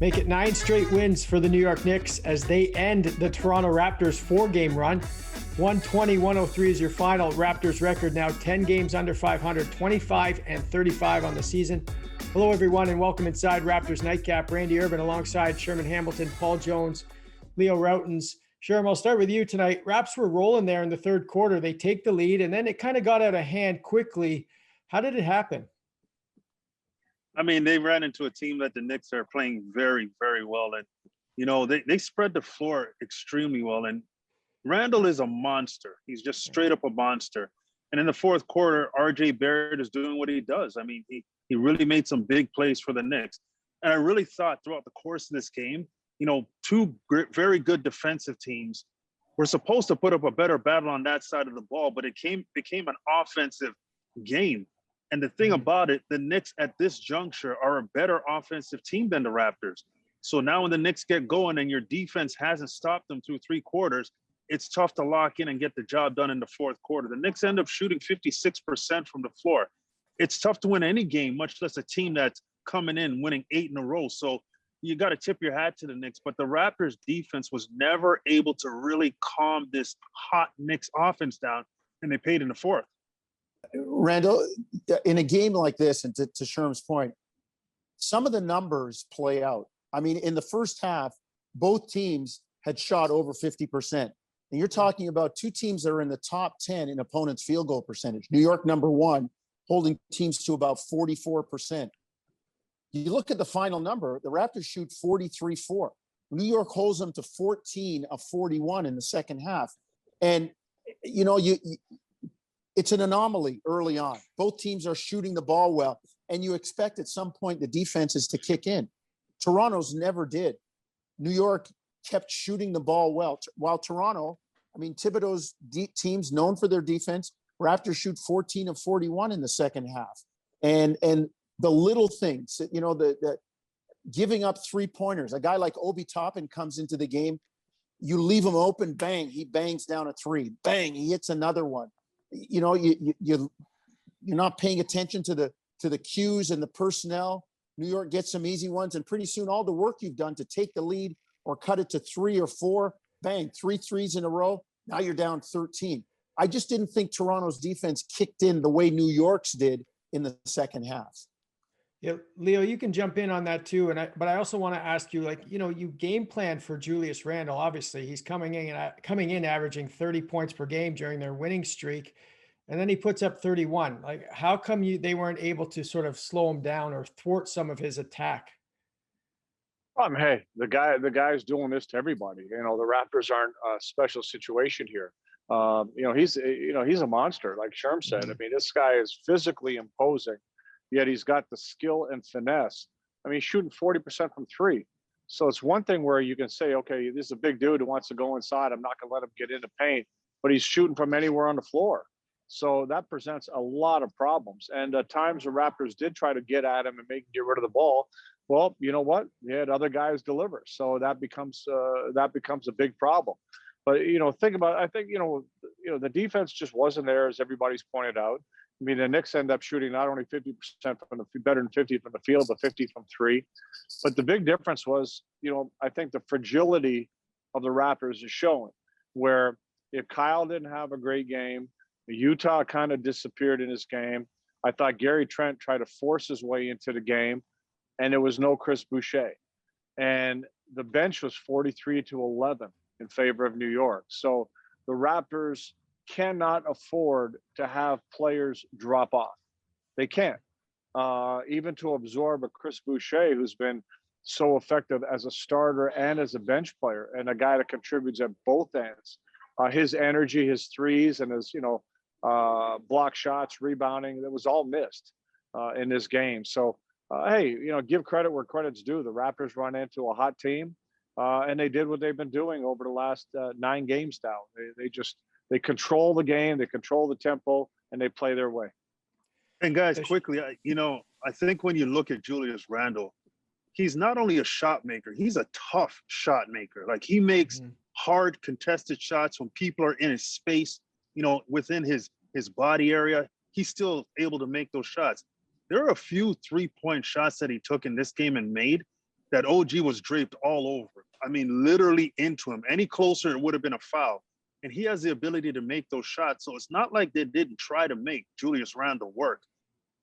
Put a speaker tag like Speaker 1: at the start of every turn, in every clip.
Speaker 1: Make it 9 straight wins for the New York Knicks as they end the Toronto Raptors 4-game run. 120-103 is your final. Raptors record now 10 games under 500, 25-35 on the season. Hello, everyone, and welcome inside Raptors Night Cap. Randy Urban alongside Sherman Hamilton, Paul Jones, Leo Rautins. Sherman, I'll start with you tonight. Raps were rolling there in the third quarter. They take the lead, and then it kind of got out of hand quickly. How did it happen?
Speaker 2: I mean, they ran into a team that the Knicks are playing very, very well. And, you know, they spread the floor extremely well. And Randle is a monster. He's just straight up a monster. And in the fourth quarter, RJ Barrett is doing what he does. I mean, he really made some big plays for the Knicks. And I really thought throughout the course of this game, you know, two very good defensive teams were supposed to put up a better battle on that side of the ball, but it became an offensive game. And the thing about it, the Knicks at this juncture are a better offensive team than the Raptors. So now when the Knicks get going and your defense hasn't stopped them through three quarters, it's tough to lock in and get the job done in the fourth quarter. The Knicks end up shooting 56% from the floor. It's tough to win any game, much less a team that's coming in winning 8 in a row. So you got to tip your hat to the Knicks. But the Raptors defense was never able to really calm this hot Knicks offense down, and they paid in the fourth.
Speaker 3: Randall, in a game like this, and to Sherm's point, some of the numbers play out. I mean, in the first half, both teams had shot over 50%. And you're talking about two teams that are in the top 10 in opponents' field goal percentage. New York, number one, holding teams to about 44%. You look at the final number, the Raptors shoot 43-4. New York holds them to 14 of 41 in the second half. And, you know, it's an anomaly early on. Both teams are shooting the ball well, and you expect at some point the defenses to kick in. Toronto's never did. New York kept shooting the ball well, while Toronto, I mean, Thibodeau's teams known for their defense, Raptors shoot 14 of 41 in the second half. And the little things, you know, the giving up three-pointers. A guy like Obi Toppin comes into the game, you leave him open, bang, he bangs down a three. Bang, he hits another one. You know, you're not paying attention to the cues and the personnel. New York gets some easy ones, and pretty soon all the work you've done to take the lead or cut it to 3 or 4, bang, 3 threes in a row. Now you're down 13. I just didn't think Toronto's defense kicked in the way New York's did in the second half.
Speaker 1: Yeah, Leo, you can jump in on that too. But I also want to ask you, like, you know, you game plan for Julius Randle. Obviously, he's coming in averaging 30 points per game during their winning streak, and then he puts up 31. Like, how come they weren't able to sort of slow him down or thwart some of his attack?
Speaker 4: Hey, the guy's doing this to everybody. You know, the Raptors aren't a special situation here. You know, he's a monster, like Sherm said. I mean, this guy is physically imposing. Yet he's got the skill and finesse. I mean, he's shooting 40% from 3. So it's one thing where you can say, okay, this is a big dude who wants to go inside. I'm not going to let him get into paint, but he's shooting from anywhere on the floor. So that presents a lot of problems. And at times the Raptors did try to get at him and make him get rid of the ball. Well, you know what? They had other guys deliver. So that becomes a big problem. But, you know, I think, you know, the defense just wasn't there, as everybody's pointed out. I mean, the Knicks end up shooting not only 50% better than 50 from the field, but 50 from 3. But the big difference was, you know, I think the fragility of the Raptors is showing, where if Kyle didn't have a great game, Utah kind of disappeared in his game. I thought Gary Trent tried to force his way into the game, and there was no Chris Boucher. And the bench was 43-11 in favor of New York. So the Raptors cannot afford to have players drop off. They can't. Even to absorb a Chris Boucher, who's been so effective as a starter and as a bench player, and a guy that contributes at both ends. His energy, his threes, and his, you know, block shots, rebounding, that was all missed in this game. So, hey, you know, give credit where credit's due. The Raptors run into a hot team, and they did what they've been doing over the last 9 games now. They control the game, they control the tempo, and they play their way.
Speaker 2: And guys, quickly, you know, I think when you look at Julius Randle, he's not only a shot maker, he's a tough shot maker. Like, he makes hard contested shots when people are in his space, you know, within his body area. He's still able to make those shots. There are a few 3-point shots that he took in this game and made that OG was draped all over. I mean, literally into him. Any closer, it would have been a foul. And he has the ability to make those shots. So it's not like they didn't try to make Julius Randle work.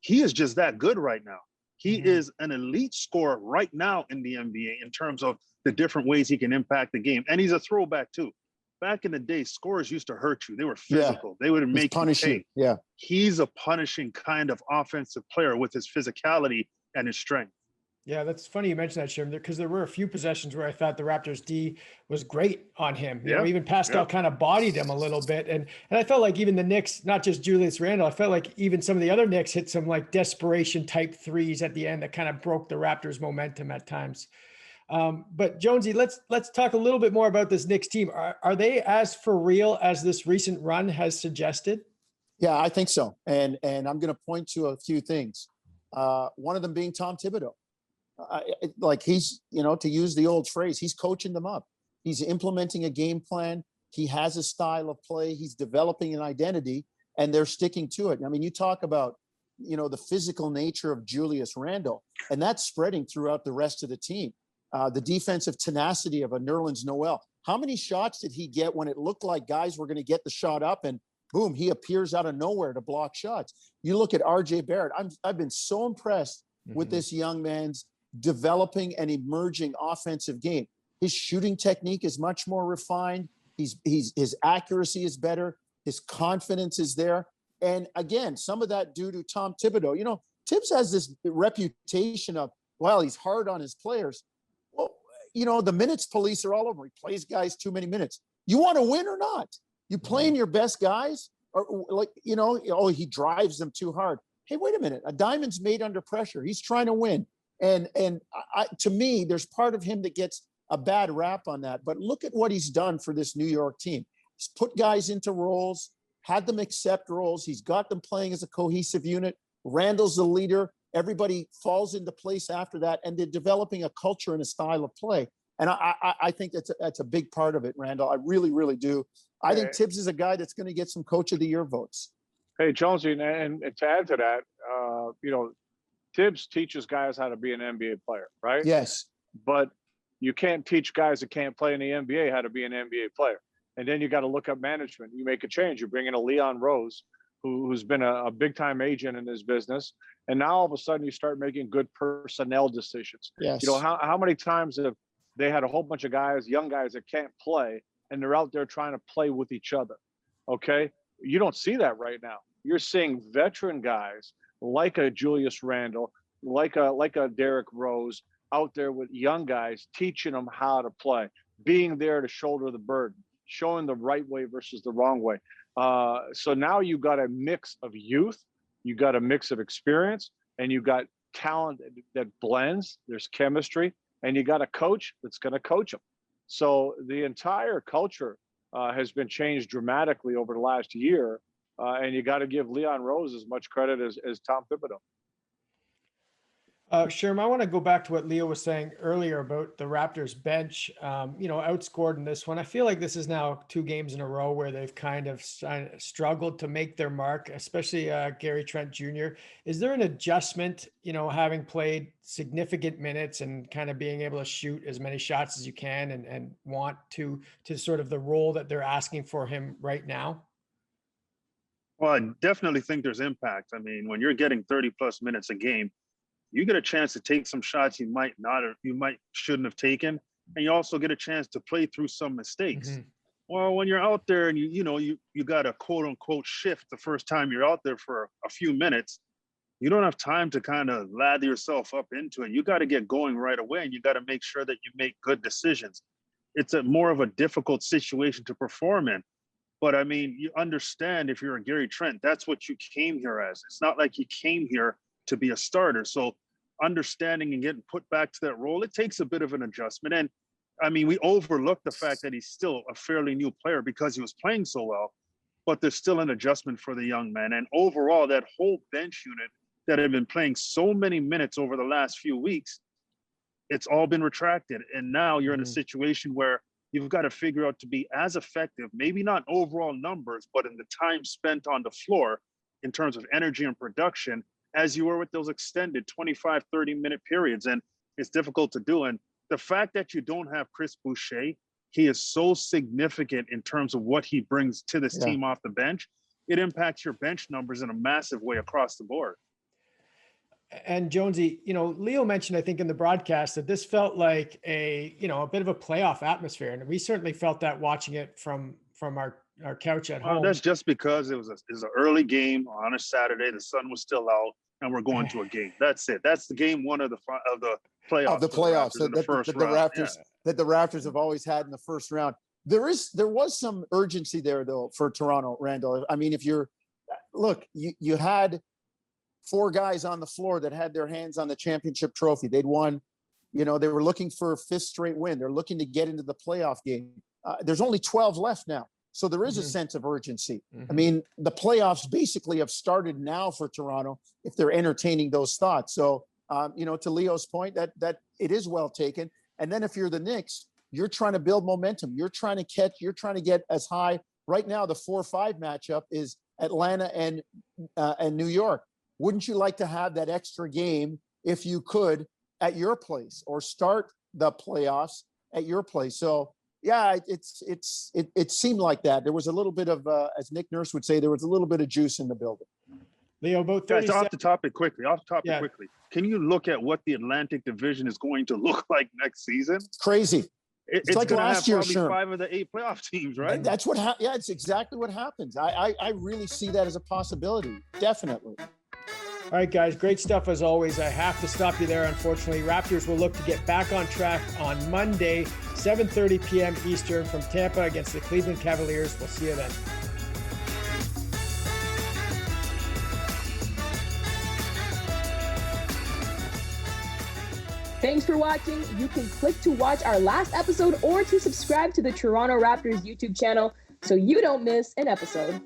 Speaker 2: He is just that good right now. He is an elite scorer right now in the NBA in terms of the different ways he can impact the game. And he's a throwback too. Back in the day, scorers used to hurt you. They were physical. They would make you pay.
Speaker 3: Yeah.
Speaker 2: He's a punishing kind of offensive player with his physicality and his strength.
Speaker 1: Yeah, that's funny you mentioned that, Sherman, because there were a few possessions where I thought the Raptors D was great on him. You know, even Pascal kind of bodied him a little bit. And I felt like even the Knicks, not just Julius Randle, I felt like even some of the other Knicks hit some like desperation type threes at the end that kind of broke the Raptors momentum at times. But Jonesy, let's talk a little bit more about this Knicks team. Are they as for real as this recent run has suggested?
Speaker 3: Yeah, I think so. And I'm going to point to a few things. One of them being Tom Thibodeau. Like he's, you know, to use the old phrase, he's coaching them up. He's implementing a game plan. He has a style of play. He's developing an identity, and they're sticking to it. I mean, you talk about, you know, the physical nature of Julius Randle, and that's spreading throughout the rest of the team. The defensive tenacity of a Nerlens Noel. How many shots did he get when it looked like guys were going to get the shot up, and boom, he appears out of nowhere to block shots? You look at RJ Barrett. I've been so impressed with this young man's developing and emerging offensive game. His shooting technique is much more refined. His accuracy is better. His confidence is there. And again, some of that due to Tom Thibodeau. You know, Tibbs has this reputation of, well, he's hard on his players. Well, you know, the minutes police are all over. He plays guys too many minutes. You want to win or not? You playing your best guys? Or like, you know, oh, he drives them too hard. Hey, wait a minute. A diamond's made under pressure. He's trying to win. And to me, there's part of him that gets a bad rap on that. But look at what he's done for this New York team. He's put guys into roles, had them accept roles. He's got them playing as a cohesive unit. Randall's the leader. Everybody falls into place after that, and they're developing a culture and a style of play. And I think that's a big part of it, Randall. I really, really do. I think Tibbs is a guy that's going to get some Coach of the Year votes.
Speaker 4: Hey, Jonesy, and to add to that, you know, Tibbs teaches guys how to be an NBA player, right?
Speaker 3: Yes.
Speaker 4: But you can't teach guys that can't play in the NBA how to be an NBA player. And then you got to look up management. You make a change. You bring in a Leon Rose, who's been a big-time agent in this business. And now all of a sudden you start making good personnel decisions.
Speaker 3: Yes.
Speaker 4: You know, how many times have they had a whole bunch of guys, young guys that can't play, and they're out there trying to play with each other, okay? You don't see that right now. You're seeing veteran guys like a Julius Randle, like a Derrick Rose, out there with young guys, teaching them how to play, being there to shoulder the burden, showing the right way versus the wrong way. So now you got a mix of youth, you got a mix of experience, and you got talent that blends. There's chemistry, and you got a coach that's going to coach them. So the entire culture has been changed dramatically over the last year. And you got to give Leon Rose as much credit as Tom Thibodeau.
Speaker 1: Sherman, I want to go back to what Leo was saying earlier about the Raptors bench, you know, outscored in this one. I feel like this is now 2 games in a row where they've kind of struggled to make their mark, especially Gary Trent Jr. Is there an adjustment, you know, having played significant minutes and kind of being able to shoot as many shots as you can and want to sort of the role that they're asking for him right now?
Speaker 2: Well, I definitely think there's impact. I mean, when you're getting 30+ minutes a game, you get a chance to take some shots you might not, or you shouldn't have taken, and you also get a chance to play through some mistakes. Well, when you're out there and you got a quote unquote shift the first time you're out there for a few minutes, you don't have time to kind of lather yourself up into it. You got to get going right away, and you got to make sure that you make good decisions. It's more of a difficult situation to perform in. But I mean, you understand if you're a Gary Trent, that's what you came here as. It's not like you came here to be a starter. So understanding and getting put back to that role, it takes a bit of an adjustment. And I mean, we overlook the fact that he's still a fairly new player because he was playing so well, but there's still an adjustment for the young man. And overall, that whole bench unit that have been playing so many minutes over the last few weeks, it's all been retracted. And now you're in a situation where you've got to figure out to be as effective, maybe not overall numbers, but in the time spent on the floor in terms of energy and production, as you were with those extended 25, 30-minute periods. And it's difficult to do. And the fact that you don't have Chris Boucher, he is so significant in terms of what he brings to this team off the bench. It impacts your bench numbers in a massive way across the board.
Speaker 1: And Jonesy, Leo mentioned, I think in the broadcast, that this felt like a bit of a playoff atmosphere. And we certainly felt that watching it from our couch at home.
Speaker 2: That's just because it was an early game on a Saturday. The sun was still out and we're going to a game. That's it. That's the game one of the playoffs.
Speaker 3: Of the playoffs
Speaker 2: that the
Speaker 3: Raptors that the Raptors have always had in the first round. There was some urgency there though for Toronto, Randall. I mean, if you had 4 guys on the floor that had their hands on the championship trophy. They'd won, they were looking for a 5th straight win. They're looking to get into the playoff game. There's only 12 left now. So there is a sense of urgency. I mean, the playoffs basically have started now for Toronto if they're entertaining those thoughts. So, to Leo's point, that it is well taken. And then if you're the Knicks, you're trying to build momentum. You're trying to get as high. Right now, the 4-5 matchup is Atlanta and New York. Wouldn't you like to have that extra game if you could at your place, or start the playoffs at your place? So yeah, it seemed like that. There was a little bit of, as Nick Nurse would say, there was a little bit of juice in the building.
Speaker 1: Leo, about 30
Speaker 2: Guys, off the topic quickly. Can you look at what the Atlantic Division is going to look like next season?
Speaker 3: Crazy.
Speaker 2: It's
Speaker 3: like last year,
Speaker 2: Sherman. 5 of the 8 playoff teams, right?
Speaker 3: That's what it's exactly what happens. I really see that as a possibility. Definitely.
Speaker 1: All right, guys, great stuff as always. I have to stop you there, unfortunately. Raptors will look to get back on track on Monday, 7:30 p.m. Eastern from Tampa against the Cleveland Cavaliers. We'll see you then.
Speaker 5: Thanks for watching. You can click to watch our last episode or to subscribe to the Toronto Raptors YouTube channel so you don't miss an episode.